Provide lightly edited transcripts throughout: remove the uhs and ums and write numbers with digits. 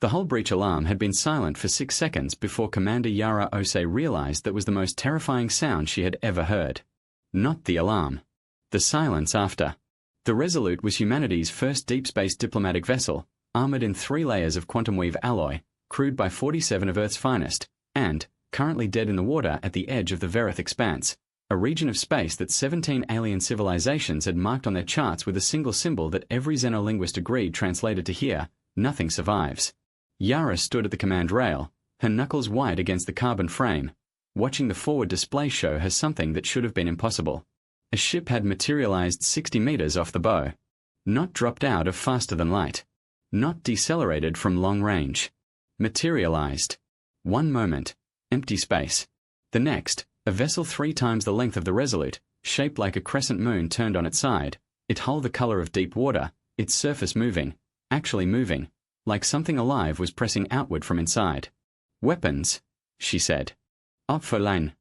The hull breach alarm had been silent for 6 seconds before Commander Yara Ose realized that was the most terrifying sound she had ever heard. Not the alarm. The silence after. The Resolute was humanity's first deep space diplomatic vessel, armored in 3 layers of quantum weave alloy, crewed by 47 of Earth's finest, and currently dead in the water at the edge of the Verith Expanse, a region of space that 17 alien civilizations had marked on their charts with a single symbol that every xenolinguist agreed translated to here: nothing survives. Yara stood at the command rail, her knuckles white against the carbon frame, watching the forward display show her something that should have been impossible. A ship had materialized 60 meters off the bow. Not dropped out of faster than light. Not decelerated from long range. Materialized. One moment. Empty space. The next, a vessel 3 times the length of the Resolute, shaped like a crescent moon turned on its side, it hull the color of deep water, its surface moving, actually moving, like something alive was pressing outward from inside. Weapons, she said. Up for lane.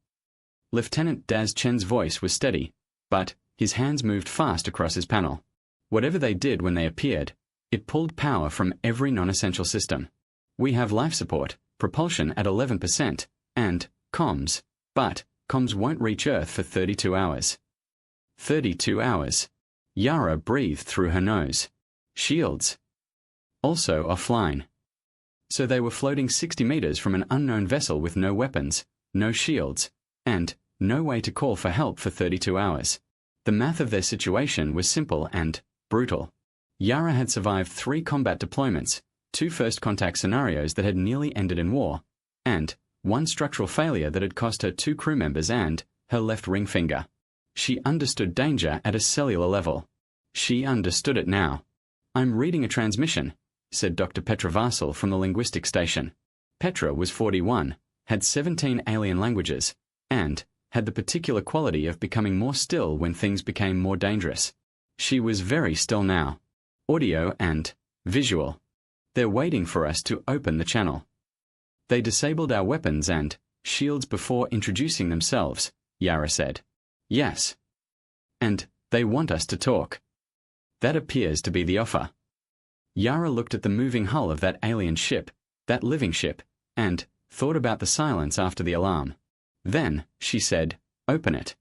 Lieutenant Daz Chen's voice was steady, but his hands moved fast across his panel. Whatever they did when they appeared, it pulled power from every non-essential system. We have life support, propulsion at 11%, and comms, but comms won't reach Earth for 32 hours. 32 hours. Yara breathed through her nose. Shields. Also offline. So they were floating 60 meters from an unknown vessel with no weapons, no shields, and no way to call for help for 32 hours. The math of their situation was simple and brutal. Yara had survived 3 combat deployments, 2 first contact scenarios that had nearly ended in war, and 1 structural failure that had cost her 2 crew members and her left ring finger. She understood danger at a cellular level. She understood it now. "I'm reading a transmission," said Dr. Petra Varsel from the linguistics station. Petra was 41, had 17 alien languages, and had the particular quality of becoming more still when things became more dangerous. She was very still now. Audio and visual. "They're waiting for us to open the channel. They disabled our weapons and shields before introducing themselves," Yara said. "Yes. And they want us to talk. That appears to be the offer." Yara looked at the moving hull of that alien ship, that living ship, and thought about the silence after the alarm. Then, she said, "Open it."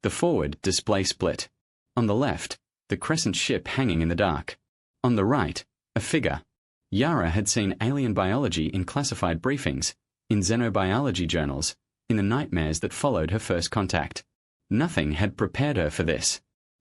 The forward display split. On the left, the crescent ship hanging in the dark. On the right, a figure. Yara had seen alien biology in classified briefings, in xenobiology journals, in the nightmares that followed her first contact. Nothing had prepared her for this.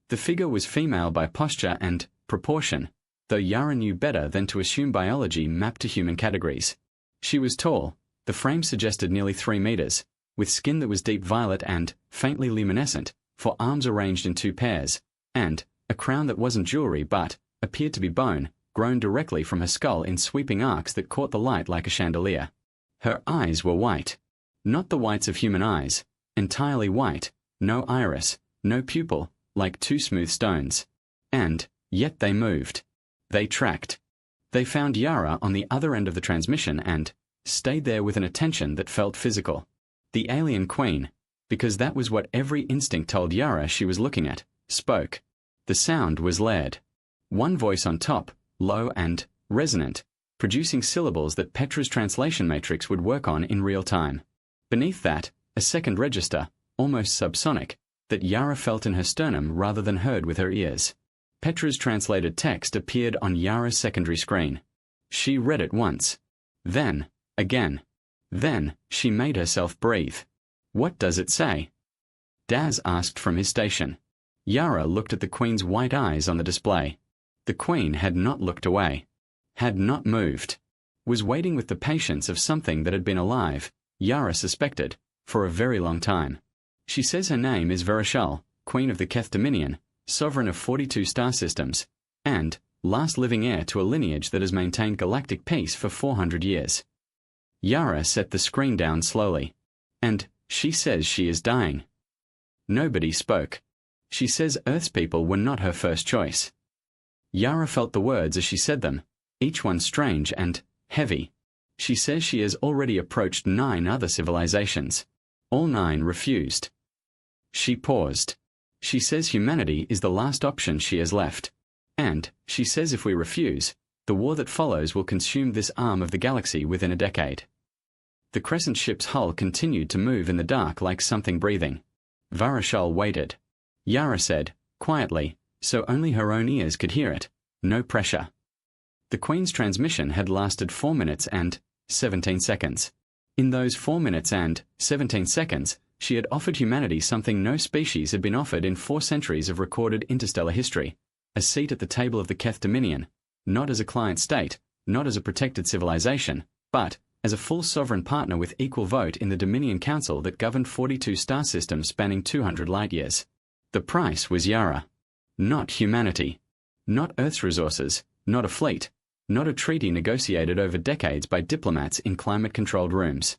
The figure was female by posture and proportion, though Yara knew better than to assume biology mapped to human categories. She was tall, the frame suggested nearly 3 meters, with skin that was deep violet and faintly luminescent, for arms arranged in 2 pairs, and a crown that wasn't jewelry but appeared to be bone, grown directly from her skull in sweeping arcs that caught the light like a chandelier. Her eyes were white. Not the whites of human eyes, entirely white, no iris, no pupil, like 2 smooth stones. And yet they moved. They tracked. They found Yara on the other end of the transmission and stayed there with an attention that felt physical. The alien queen, because that was what every instinct told Yara she was looking at, spoke. The sound was layered. One voice on top, low and resonant, producing syllables that Petra's translation matrix would work on in real time. Beneath that, a second register, almost subsonic, that Yara felt in her sternum rather than heard with her ears. Petra's translated text appeared on Yara's secondary screen. She read it once. Then, again. Then, she made herself breathe. "What does it say?" Daz asked from his station. Yara looked at the Queen's white eyes on the display. The Queen had not looked away. Had not moved. Was waiting with the patience of something that had been alive, Yara suspected, for a very long time. She says her name is Verishal, Queen of the Keth Dominion, sovereign of 42 star systems, and last living heir to a lineage that has maintained galactic peace for 400 years. Yara set the screen down slowly. "And she says she is dying." Nobody spoke. She says Earth's people were not her first choice. Yara felt the words as she said them, each one strange and heavy. She says she has already approached 9 other civilizations. All 9 refused. She paused. She says humanity is the last option she has left. And she says if we refuse, The war that follows will consume this arm of the galaxy within a decade. The crescent ship's hull continued to move in the dark like something breathing. Varashal waited. Yara said, quietly, so only her own ears could hear it, no pressure. The Queen's transmission had lasted 4 minutes and 17 seconds. In those 4 minutes and 17 seconds, she had offered humanity something no species had been offered in 4 centuries of recorded interstellar history: a seat at the table of the Keth Dominion, not as a client state, not as a protected civilization, but as a full sovereign partner with equal vote in the Dominion Council that governed 42 star systems spanning 200 light-years. The price was Yara. Not humanity. Not Earth's resources, not a fleet, not a treaty negotiated over decades by diplomats in climate-controlled rooms.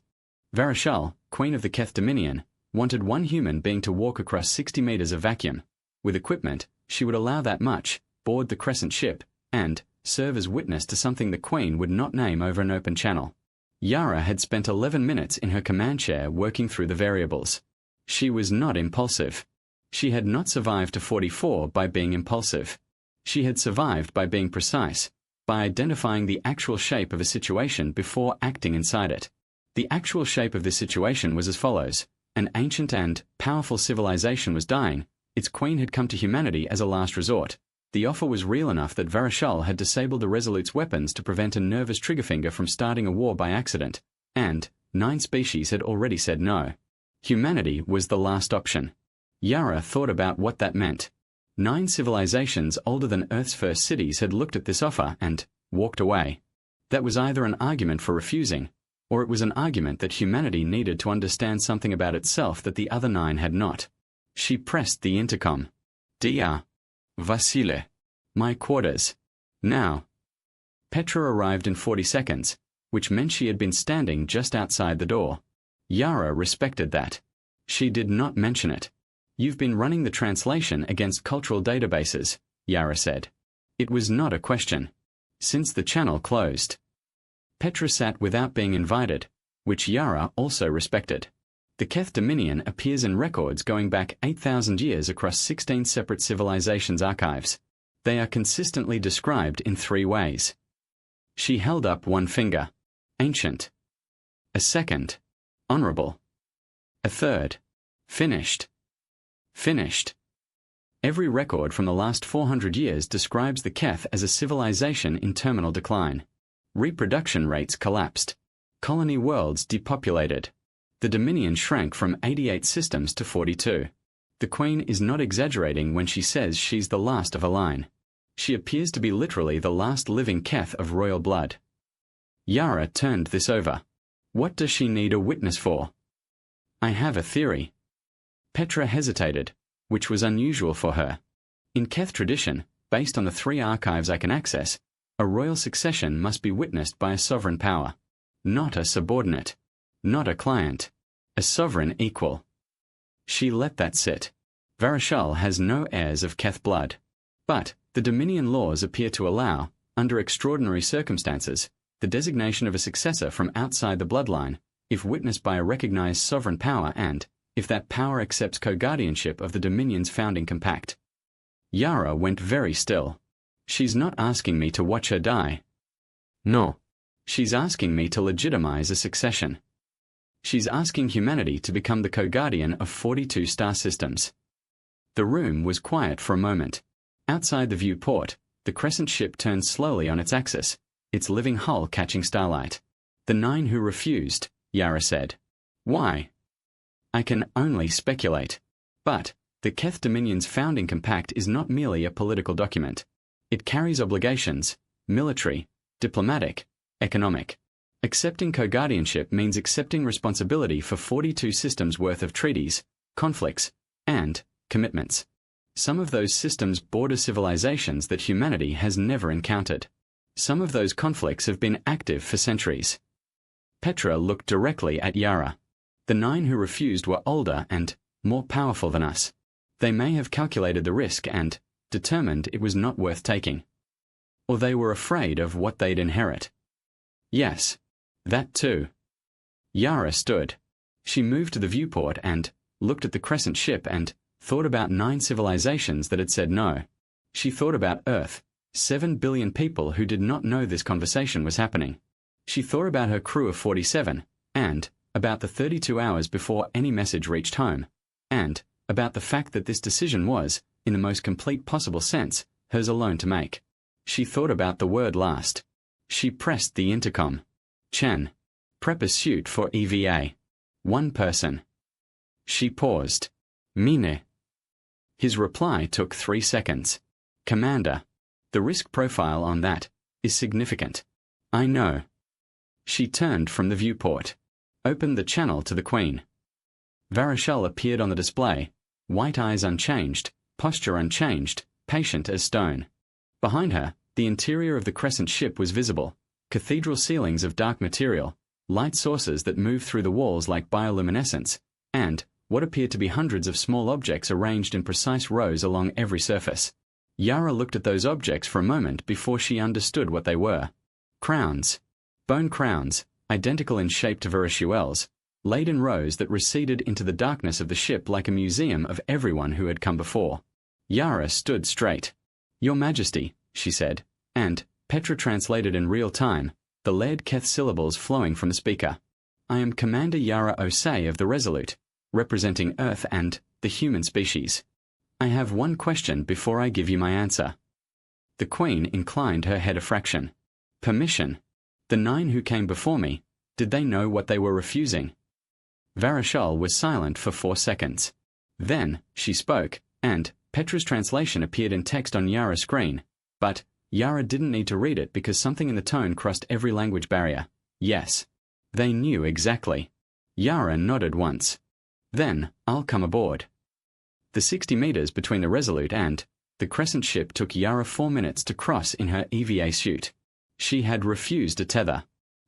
Varashal, Queen of the Keth Dominion, wanted one human being to walk across 60 meters of vacuum. With equipment, she would allow that much, board the crescent ship, and serve as witness to something the Queen would not name over an open channel. Yara had spent 11 minutes in her command chair working through the variables. She was not impulsive. She had not survived to 44 by being impulsive. She had survived by being precise, by identifying the actual shape of a situation before acting inside it. The actual shape of this situation was as follows. An ancient and powerful civilization was dying. Its queen had come to humanity as a last resort. The offer was real enough that Varashal had disabled the Resolute's weapons to prevent a nervous triggerfinger from starting a war by accident, and 9 species had already said no. Humanity was the last option. Yara thought about what that meant. 9 civilizations older than Earth's first cities had looked at this offer and walked away. That was either an argument for refusing, or it was an argument that humanity needed to understand something about itself that the other 9 had not. She pressed the intercom. Dr. Vasile. My quarters. Now. Petra arrived in 40 seconds, which meant she had been standing just outside the door. Yara respected that. She did not mention it. You've been running the translation against cultural databases, Yara said. It was not a question. Since the channel closed. Petra sat without being invited, which Yara also respected. The Keth Dominion appears in records going back 8,000 years across 16 separate civilizations' archives. They are consistently described in 3 ways. She held up one finger. Ancient. A second. Honorable. A third. Finished. Finished. Every record from the last 400 years describes the Keth as a civilization in terminal decline. Reproduction rates collapsed. Colony worlds depopulated. The Dominion shrank from 88 systems to 42. The Queen is not exaggerating when she says she's the last of a line. She appears to be literally the last living Keth of royal blood. Yara turned this over. What does she need a witness for? I have a theory. Petra hesitated, which was unusual for her. In Keth tradition, based on the 3 archives I can access, a royal succession must be witnessed by a sovereign power. Not a subordinate. Not a client. A sovereign equal. She let that sit. Varashal has no heirs of Keth blood. But the Dominion laws appear to allow, under extraordinary circumstances, the designation of a successor from outside the bloodline, if witnessed by a recognized sovereign power and, if that power accepts co-guardianship of the Dominion's founding compact. Yara went very still. She's not asking me to watch her die. No. She's asking me to legitimize a succession. She's asking humanity to become the co-guardian of 42 star systems. The room was quiet for a moment. Outside the viewport, the crescent ship turned slowly on its axis, its living hull catching starlight. The 9 who refused, Yara said. Why? I can only speculate. But the Keth Dominion's founding compact is not merely a political document. It carries obligations, military, diplomatic, economic. Accepting co-guardianship means accepting responsibility for 42 systems worth of treaties, conflicts, and commitments. Some of those systems border civilizations that humanity has never encountered. Some of those conflicts have been active for centuries. Petra looked directly at Yara. The 9 who refused were older and more powerful than us. They may have calculated the risk and determined it was not worth taking. Or they were afraid of what they'd inherit. Yes. That too. Yara stood. She moved to the viewport and looked at the crescent ship and thought about 9 civilizations that had said no. She thought about Earth, 7 billion people who did not know this conversation was happening. She thought about her crew of 47, and about the 32 hours before any message reached home, and about the fact that this decision was, in the most complete possible sense, hers alone to make. She thought about the word last. She pressed the intercom. Chen. Prep a suit for EVA. One person. She paused. Mine. His reply took 3 seconds. Commander. The risk profile on that is significant. I know. She turned from the viewport. Opened the channel to the Queen. Varishal appeared on the display, white eyes unchanged, posture unchanged, patient as stone. Behind her, the interior of the crescent ship was visible, cathedral ceilings of dark material, light sources that moved through the walls like bioluminescence, and what appeared to be hundreds of small objects arranged in precise rows along every surface. Yara looked at those objects for a moment before she understood what they were. Crowns. Bone crowns, identical in shape to Varishuel's, laid in rows that receded into the darkness of the ship like a museum of everyone who had come before. Yara stood straight. Your Majesty, she said, and Petra translated in real time, the Laird Keth syllables flowing from the speaker. I am Commander Yara Osei of the Resolute, representing Earth and the human species. I have one question before I give you my answer. The Queen inclined her head a fraction. Permission. The 9 who came before me, did they know what they were refusing? Varishal was silent for 4 seconds. Then, she spoke, and Petra's translation appeared in text on Yara's screen, but Yara didn't need to read it because something in the tone crossed every language barrier. Yes. They knew exactly. Yara nodded once. Then, I'll come aboard. The 60 meters between the Resolute and the crescent ship took Yara 4 minutes to cross in her EVA suit. She had refused a tether.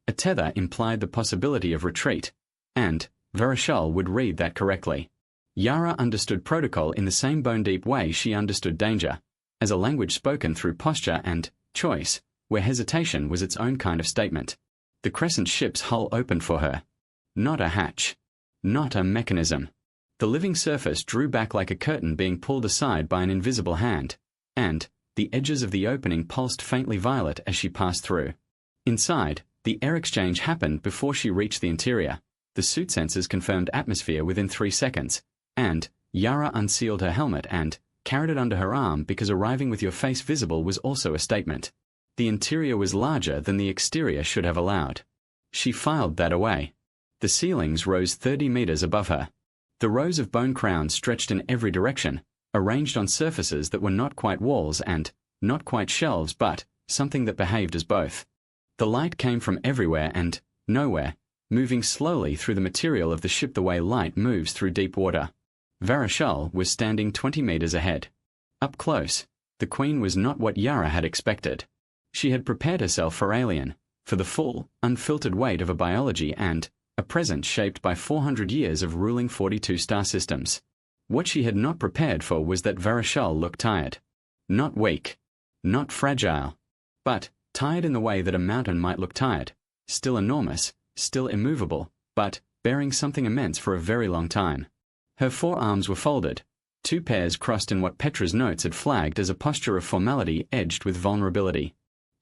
A tether implied the possibility of retreat, and Varishal would read that correctly. Yara understood protocol in the same bone-deep way she understood danger, as a language spoken through posture and choice, where hesitation was its own kind of statement. The crescent ship's hull opened for her. Not a hatch. Not a mechanism. The living surface drew back like a curtain being pulled aside by an invisible hand, and the edges of the opening pulsed faintly violet as she passed through. Inside, the air exchange happened before she reached the interior. The suit sensors confirmed atmosphere within 3 seconds, and Yara unsealed her helmet and carried it under her arm because arriving with your face visible was also a statement. The interior was larger than the exterior should have allowed. She filed that away. The ceilings rose 30 meters above her. The rows of bone crowns stretched in every direction, arranged on surfaces that were not quite walls and not quite shelves but something that behaved as both. The light came from everywhere and nowhere, moving slowly through the material of the ship the way light moves through deep water. Varishal was standing 20 meters ahead. Up close, the Queen was not what Yara had expected. She had prepared herself for alien, for the full, unfiltered weight of a biology and a present shaped by 400 years of ruling 42 star systems. What she had not prepared for was that Varishal looked tired. Not weak. Not fragile. But tired in the way that a mountain might look tired. Still enormous, still immovable, but bearing something immense for a very long time. Her forearms were folded, 2 pairs crossed in what Petra's notes had flagged as a posture of formality edged with vulnerability.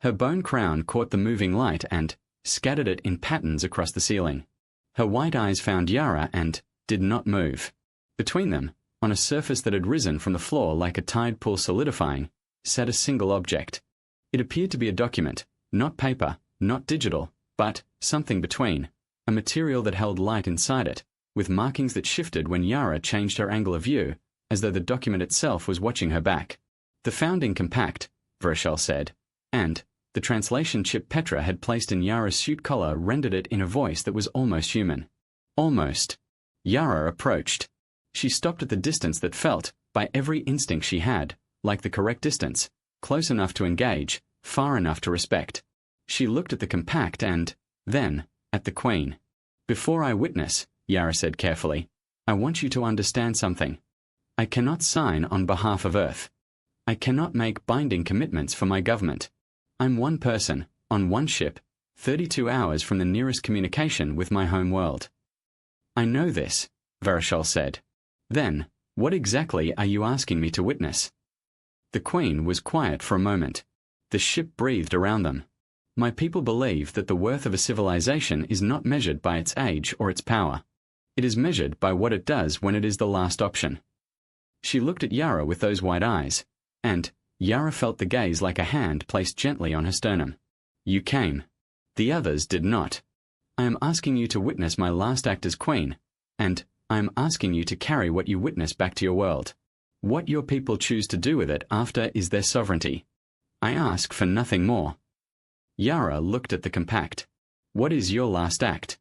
Her bone crown caught the moving light and scattered it in patterns across the ceiling. Her white eyes found Yara and did not move. Between them, on a surface that had risen from the floor like a tide pool solidifying, sat a single object. It appeared to be a document, not paper, not digital, but something between, a material that held light inside it, with markings that shifted when Yara changed her angle of view, as though the document itself was watching her back. The founding compact, Varishal said, and the translation chip Petra had placed in Yara's suit collar rendered it in a voice that was almost human. Almost. Yara approached. She stopped at the distance that felt, by every instinct she had, like the correct distance, close enough to engage, far enough to respect. She looked at the compact and, then, at the Queen. Before I witness, Yara said carefully, I want you to understand something. I cannot sign on behalf of Earth. I cannot make binding commitments for my government. I'm one person, on one ship, 32 hours from the nearest communication with my home world. I know this, Varishal said. Then, what exactly are you asking me to witness? The Queen was quiet for a moment. The ship breathed around them. My people believe that the worth of a civilization is not measured by its age or its power. It is measured by what it does when it is the last option. She looked at Yara with those wide eyes, and Yara felt the gaze like a hand placed gently on her sternum. You came. The others did not. I am asking you to witness my last act as queen, and I am asking you to carry what you witness back to your world. What your people choose to do with it after is their sovereignty. I ask for nothing more. Yara looked at the compact. What is your last act?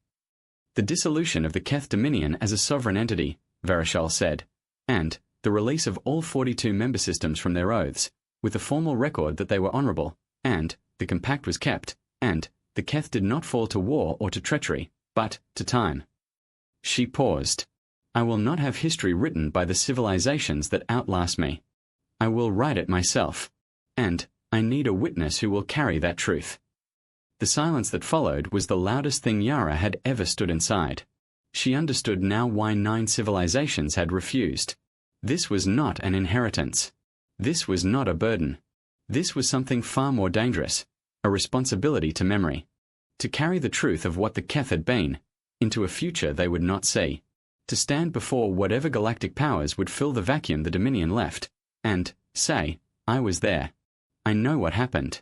The dissolution of the Keth Dominion as a sovereign entity, Varishal said, and the release of all 42 member systems from their oaths, with a formal record that they were honorable, and the compact was kept, and the Keth did not fall to war or to treachery, but to time. She paused. I will not have history written by the civilizations that outlast me. I will write it myself. And I need a witness who will carry that truth. The silence that followed was the loudest thing Yara had ever stood inside. She understood now why 9 civilizations had refused. This was not an inheritance. This was not a burden. This was something far more dangerous, a responsibility to memory. To carry the truth of what the Keth had been, into a future they would not see. To stand before whatever galactic powers would fill the vacuum the Dominion left, and say, I was there. I know what happened.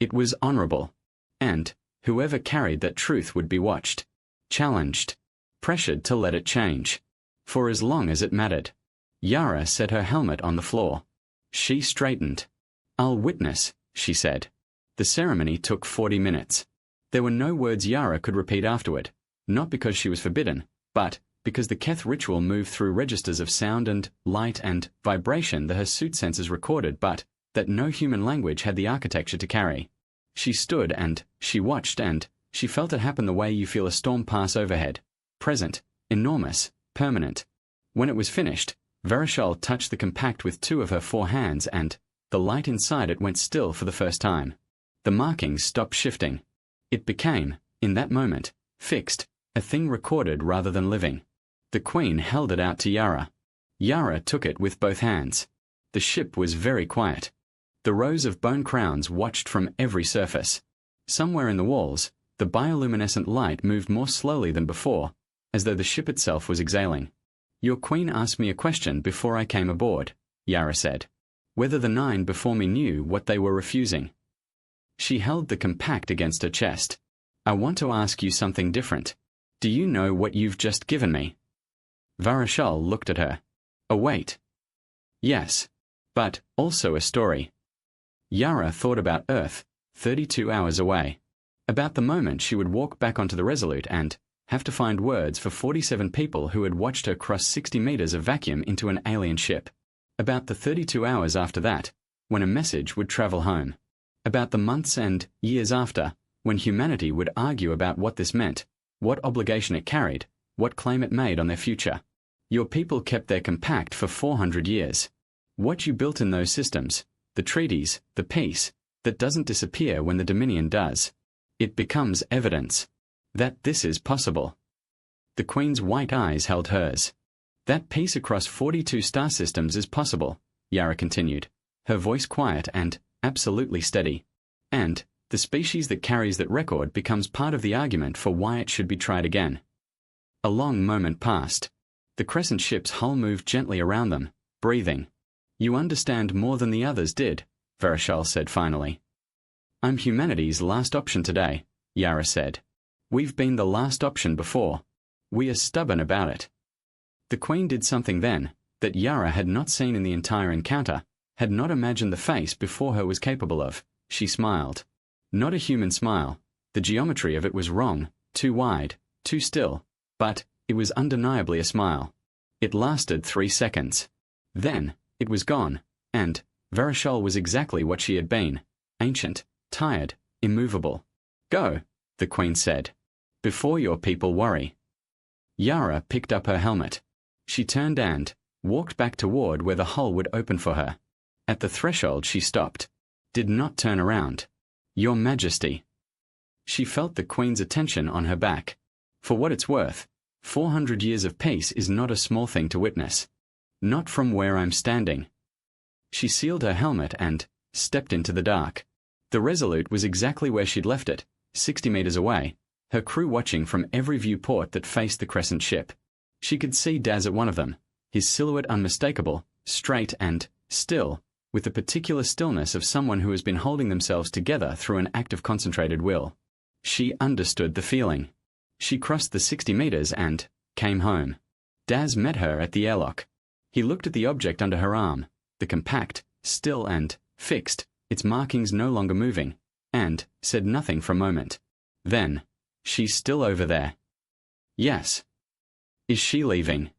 It was honorable. And whoever carried that truth would be watched, challenged, pressured to let it change. For as long as it mattered. Yara set her helmet on the floor. She straightened. I'll witness, she said. The ceremony took 40 minutes. There were no words Yara could repeat afterward, not because she was forbidden, but because the Keth ritual moved through registers of sound and light and vibration that her suit sensors recorded, but that no human language had the architecture to carry. She stood and she watched and she felt it happen the way you feel a storm pass overhead. Present, enormous, permanent. When it was finished, Varishal touched the compact with 2 of her 4 hands and the light inside it went still for the first time. The markings stopped shifting. It became, in that moment, fixed, a thing recorded rather than living. The Queen held it out to Yara. Yara took it with both hands. The ship was very quiet. The rows of bone crowns watched from every surface. Somewhere in the walls, the bioluminescent light moved more slowly than before, as though the ship itself was exhaling. Your queen asked me a question before I came aboard, Yara said. Whether the 9 before me knew what they were refusing. She held the compact against her chest. I want to ask you something different. Do you know what you've just given me? Varishal looked at her. A weight. Yes. But also a story. Yara thought about Earth, 32 hours away. About the moment she would walk back onto the Resolute and have to find words for 47 people who had watched her cross 60 meters of vacuum into an alien ship. About the 32 hours after that, when a message would travel home. About the months and years after, when humanity would argue about what this meant, what obligation it carried, what claim it made on their future. Your people kept their compact for 400 years. What you built in those systems, the treaties, the peace, that doesn't disappear when the Dominion does. It becomes evidence that this is possible. The Queen's white eyes held hers. That peace across 42 star systems is possible, Yara continued, her voice quiet and absolutely steady. And the species that carries that record becomes part of the argument for why it should be tried again. A long moment passed. The crescent ship's hull moved gently around them, breathing. You understand more than the others did, Varishal said finally. I'm humanity's last option today, Yara said. We've been the last option before. We are stubborn about it. The Queen did something then that Yara had not seen in the entire encounter, had not imagined the face before her was capable of. She smiled. Not a human smile. The geometry of it was wrong, too wide, too still, but it was undeniably a smile. It lasted 3 seconds. Then, it was gone, and Varishal was exactly what she had been, ancient, tired, immovable. Go, the Queen said, before your people worry. Yara picked up her helmet. She turned and walked back toward where the hull would open for her. At the threshold she stopped. Did not turn around. Your Majesty. She felt the Queen's attention on her back. For what it's worth, 400 years of peace is not a small thing to witness. Not from where I'm standing. She sealed her helmet and stepped into the dark. The Resolute was exactly where she'd left it, 60 meters away, her crew watching from every viewport that faced the crescent ship. She could see Daz at one of them, his silhouette unmistakable, straight and still, with the particular stillness of someone who has been holding themselves together through an act of concentrated will. She understood the feeling. She crossed the 60 meters and came home. Daz met her at the airlock. He looked at the object under her arm, the compact, still and fixed, its markings no longer moving, and said nothing for a moment. Then, "She's still over there." "Yes." "Is she leaving?"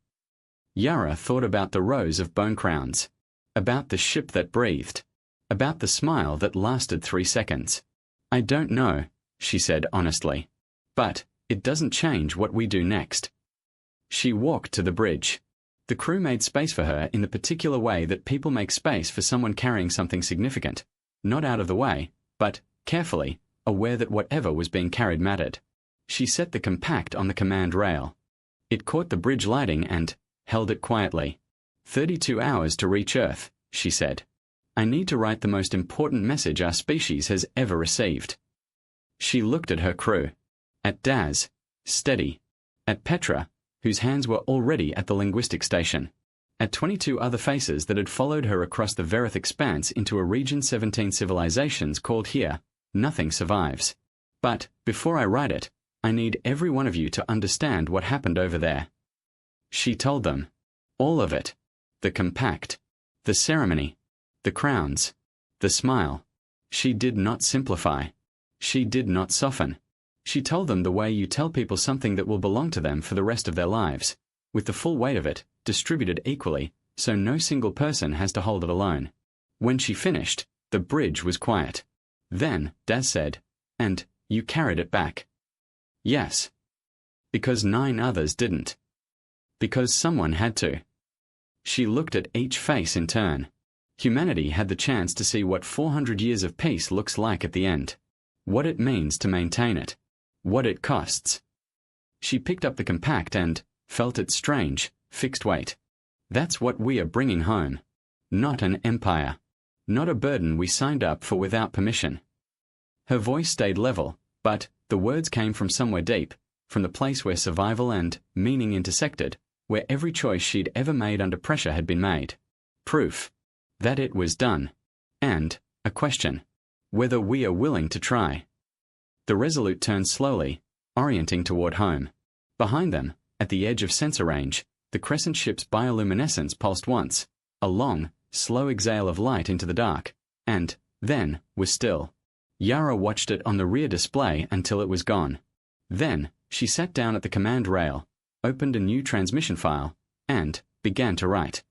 Yara thought about the rows of bone crowns, about the ship that breathed, about the smile that lasted 3 seconds. "I don't know," she said honestly. "But it doesn't change what we do next." She walked to the bridge. The crew made space for her in the particular way that people make space for someone carrying something significant, not out of the way, but carefully, aware that whatever was being carried mattered. She set the compact on the command rail. It caught the bridge lighting and held it quietly. 32 hours to reach Earth, she said. "I need to write the most important message our species has ever received." She looked at her crew. At Daz, steady. At Petra, whose hands were already at the linguistic station. At 22 other faces that had followed her across the Verith expanse into a Region 17 civilizations called here, nothing survives. But, before I write it, I need every one of you to understand what happened over there. She told them. All of it. The compact. The ceremony. The crowns. The smile. She did not simplify. She did not soften. She told them the way you tell people something that will belong to them for the rest of their lives, with the full weight of it, distributed equally, so no single person has to hold it alone. When she finished, the bridge was quiet. Then, Daz said, "And you carried it back." "Yes." "Because 9 others didn't." "Because someone had to." She looked at each face in turn. Humanity had the chance to see what 400 years of peace looks like at the end. What it means to maintain it. What it costs. She picked up the compact and felt its strange, fixed weight. That's what we are bringing home. Not an empire. Not a burden we signed up for without permission. Her voice stayed level, but the words came from somewhere deep, from the place where survival and meaning intersected, where every choice she'd ever made under pressure had been made. Proof that it was done. And a question. Whether we are willing to try. The Resolute turned slowly, orienting toward home. Behind them, at the edge of sensor range, the crescent ship's bioluminescence pulsed once, a long, slow exhale of light into the dark, and then was still. Yara watched it on the rear display until it was gone. Then, she sat down at the command rail, opened a new transmission file, and began to write.